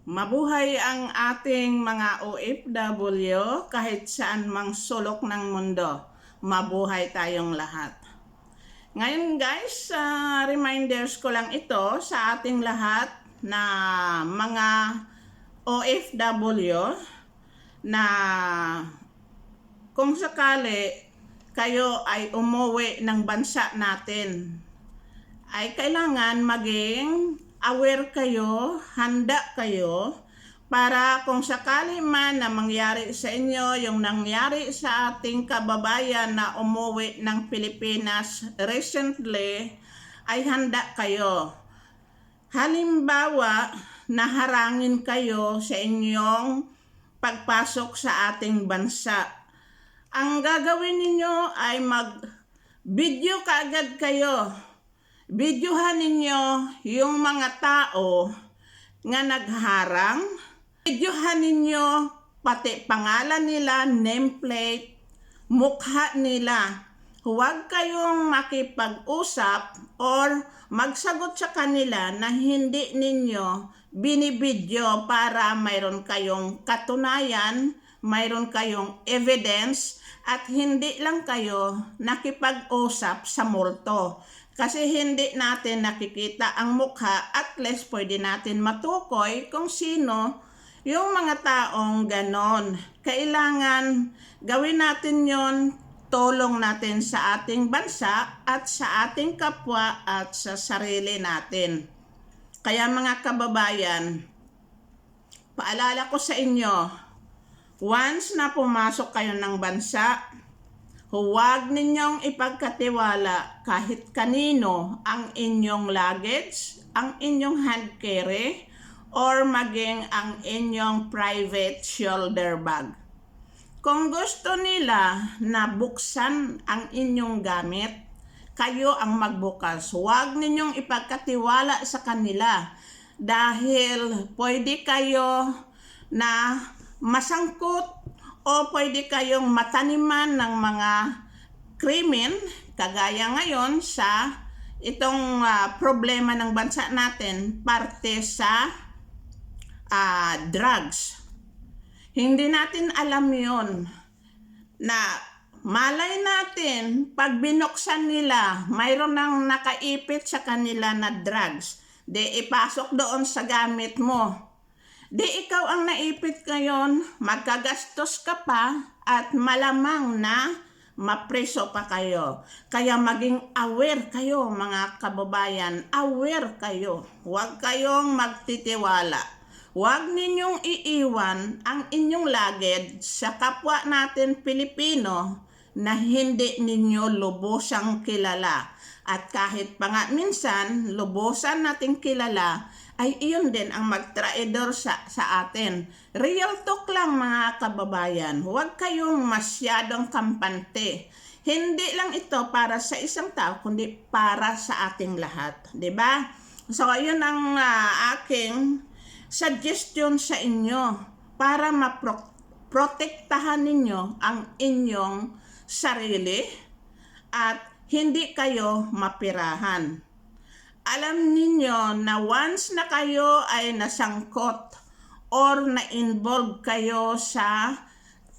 Mabuhay ang ating mga OFW kahit saan mang sulok ng mundo. Mabuhay tayong lahat. Ngayon guys, reminders ko lang ito sa ating lahat na mga OFW na kung sakali kayo ay umuwi ng bansa natin, ay kailangan maging aware kayo, handa kayo, para kung sakali man na mangyari sa inyo yung nangyari sa ating kababayan na umuwi ng Pilipinas recently, ay handa kayo. Halimbawa, naharangin kayo sa inyong pagpasok sa ating bansa. Ang gagawin ninyo ay mag-video kaagad kayo. Videohan ninyo yung mga tao nga nagharang. Videohan ninyo pati pangalan nila, nameplate, mukha nila. Huwag kayong makipag-usap or magsagot sa kanila na hindi ninyo binibidyo para mayroon kayong katunayan, mayroon kayong evidence, at hindi lang kayo nakipag-usap sa multo. Kasi hindi natin nakikita ang mukha, at least pwede natin matukoy kung sino yung mga taong ganon. Kailangan gawin natin yon, tulong natin sa ating bansa at sa ating kapwa at sa sarili natin. Kaya mga kababayan, paalala ko sa inyo, once na pumasok kayo ng bansa, huwag ninyong ipagkatiwala kahit kanino ang inyong luggage, ang inyong hand carry, or maging ang inyong private shoulder bag. Kung gusto nila na buksan ang inyong gamit, kayo ang magbukas. Huwag ninyong ipagkatiwala sa kanila dahil pwede kayo na masangkot o pwede kayong mataniman ng mga krimen, kagaya ngayon sa itong problema ng bansa natin, parte sa drugs. Hindi natin alam yon na malay natin pag binuksan nila, mayroon nang nakaipit sa kanila na drugs. Di ipasok doon sa gamit mo. Di ikaw ang naipit ngayon, magkagastos ka pa at malamang na mapreso pa kayo. Kaya maging aware kayo mga kababayan, aware kayo. Huwag kayong magtitiwala. Huwag ninyong iiwan ang inyong luggage sa kapwa natin Pilipino na hindi ninyo lubosang kilala. At kahit pa nga minsan, lubosan nating kilala, ay iyon din ang magtraidor sa atin. Real talk lang mga kababayan, huwag kayong masyadong kampante. Hindi lang ito para sa isang tao, kundi para sa ating lahat. Diba? So, ayun ang aking suggestion sa inyo para maprotektahan ninyo ang inyong sarili at hindi kayo mapirahan. Alam ninyo na once na kayo ay nasangkot or na-involve kayo sa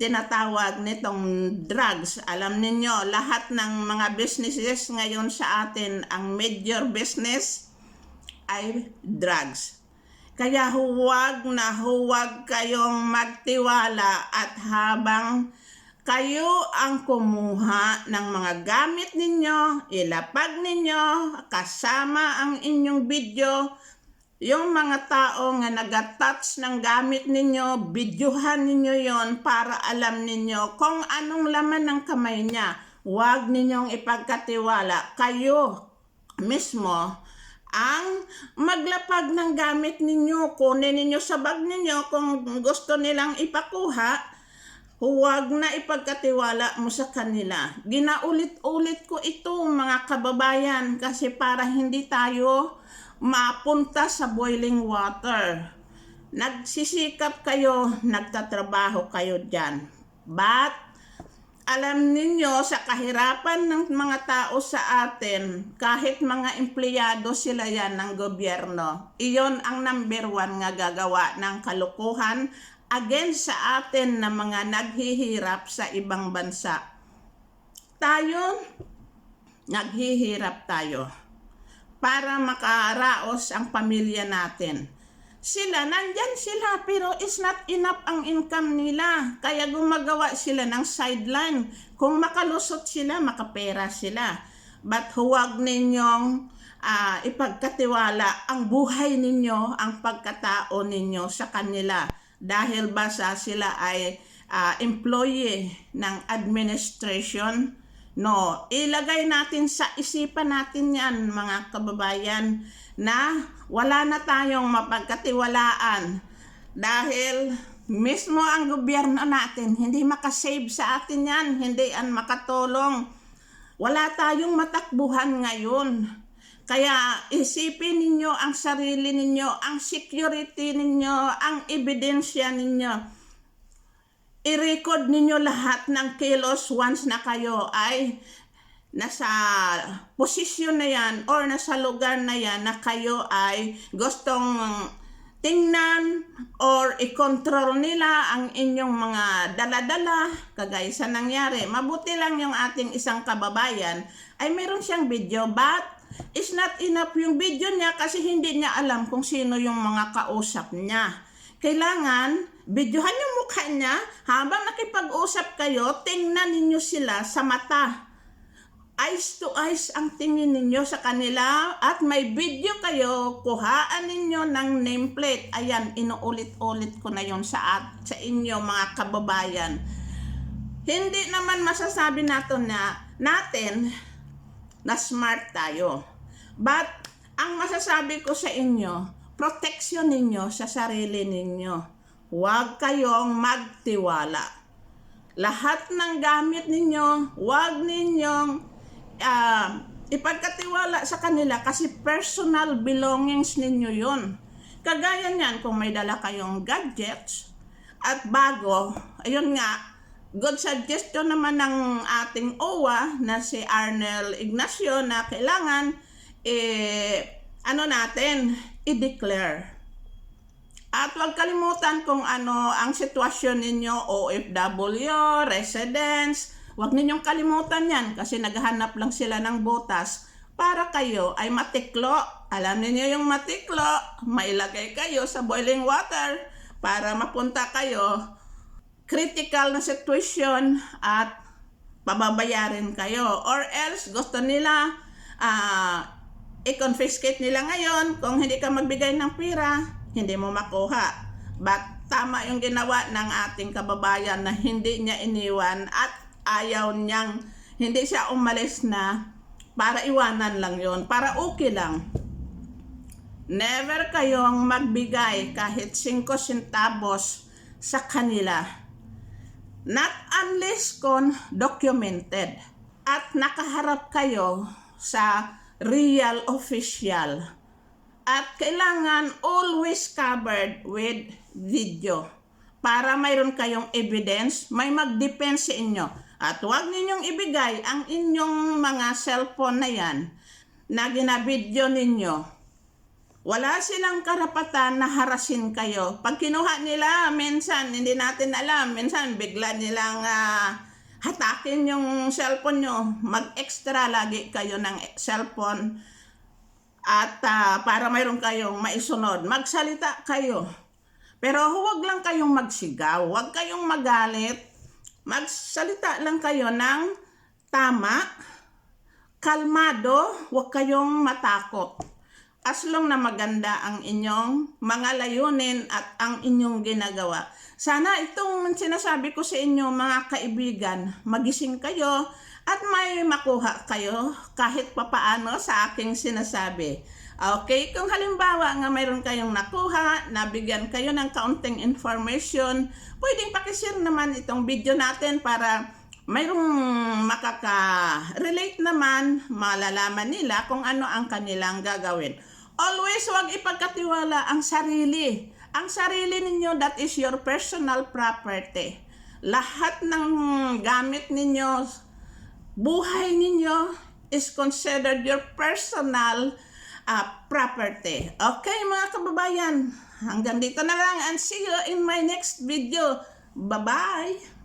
tinatawag nitong drugs, alam ninyo lahat ng mga businesses ngayon sa atin, ang major business ay drugs. Kaya huwag na huwag kayong magtiwala at habang kayo ang kumuha ng mga gamit ninyo, ilapag ninyo, kasama ang inyong video, yung mga tao nga nag-attach ng gamit ninyo, videohan ninyo yon para alam ninyo kung anong laman ng kamay niya. Huwag ninyong ipagkatiwala. Kayo mismo ang maglapag ng gamit ninyo, kunin ninyo sa bag ninyo kung gusto nilang ipakuha. Huwag na ipagkatiwala mo sa kanila. Ginaulit-ulit ko ito mga kababayan kasi para hindi tayo mapunta sa boiling water. Nagsisikap kayo, nagtatrabaho kayo dyan. But Alam ninyo, sa kahirapan ng mga tao sa atin, kahit mga empleyado sila yan ng gobyerno, iyon ang number 1 nga gagawa ng kalukuhan against sa atin na mga naghihirap sa ibang bansa. Tayo, naghihirap tayo para makaraos ang pamilya natin. Sila, nandyan sila, pero is not enough ang income nila. Kaya gumagawa sila ng sideline. Kung makalusot sila, makapera sila. But huwag ninyong ipagkatiwala ang buhay ninyo, ang pagkatao ninyo sa kanila. Dahil basta sila ay employee ng administration. No, ilagay natin sa isipan natin yan, mga kababayan, na wala na tayong mapagkatiwalaan dahil mismo ang gobyerno natin hindi makasave sa atin yan, hindi yan makatulong. Wala tayong matakbuhan ngayon. Kaya isipin ninyo ang sarili ninyo, ang security ninyo, ang ebidensya ninyo. I-record ninyo lahat ng kilos once na kayo ay nasa posisyon na yan or nasa lugar na yan na kayo ay gustong tingnan or i-control nila ang inyong mga dala-dala. Kagaya sa nangyari, mabuti lang yung ating isang kababayan ay meron siyang video, but it's not enough yung video niya kasi hindi niya alam kung sino yung mga kausap niya. Kailangan videohan yung mukha niya habang nakipag-usap kayo, tingnan ninyo sila sa mata. Eyes to eyes ang tingin ninyo sa kanila at may video kayo, kuhaan ninyo ng nameplate. Ayan, inuulit-ulit ko na yon sa inyo mga kababayan. Hindi naman masasabi natin na smart tayo. But ang masasabi ko sa inyo, protection ninyo sa sarili ninyo. Huwag kayong magtiwala. Lahat ng gamit ninyo, huwag ninyong ipagkatiwala sa kanila kasi personal belongings ninyo yun. Kagaya niyan, kung may dala kayong gadgets at bago, ayun nga, good suggestion naman ng ating OWA na si Arnel Ignacio na kailangan i-declare. At huwag kalimutan kung ano ang sitwasyon ninyo, OFW, residents. Huwag ninyong kalimutan yan kasi naghahanap lang sila ng butas para kayo ay matiklo. Alam niyo yung matiklo, mailagay kayo sa boiling water para mapunta kayo critical na situation at pababayarin kayo. Or else gusto nila i-confiscate nila ngayon. Kung hindi ka magbigay ng pera, hindi mo makuha. But tama yung ginawa ng ating kababayan na hindi niya iniwan at ayaw niyang, hindi siya umalis na para iwanan lang yon, para okay lang. Never kayong magbigay kahit 5 centavos sa kanila. Not unless kung documented at nakaharap kayo sa real official. At kailangan always covered with video para mayroon kayong evidence, may mag-depend sa inyo. At huwag ninyong ibigay ang inyong mga cellphone na yan na ginabidyo ninyo. Wala silang karapatan na harasin kayo. Pag kinuha nila, minsan hindi natin alam. Minsan bigla nilang hatakin yung cellphone nyo. Mag-extra lagi kayo ng cellphone. At para mayroon kayong maisunod, magsalita kayo. Pero huwag lang kayong magsigaw. Huwag kayong magalit. Magsalita lang kayo ng tama, kalmado, huwag kayong matakot. As long na maganda ang inyong mga layunin at ang inyong ginagawa. Sana itong sinasabi ko sa inyo mga kaibigan, magising kayo at may makuha kayo kahit papaano sa aking sinasabi. Okay, kung halimbawa nga mayroon kayong nakuha, nabigyan kayo ng kaunting information, pwedeng pakishare naman itong video natin para mayroong makaka-relate naman, malalaman nila kung ano ang kanilang gagawin. Always huwag ipagkatiwala ang sarili. Ang sarili ninyo, that is your personal property. lahat ng gamit ninyo, buhay ninyo is considered your personal property. Okay mga kababayan, hanggang dito na lang and see you in my next video. Bye-bye!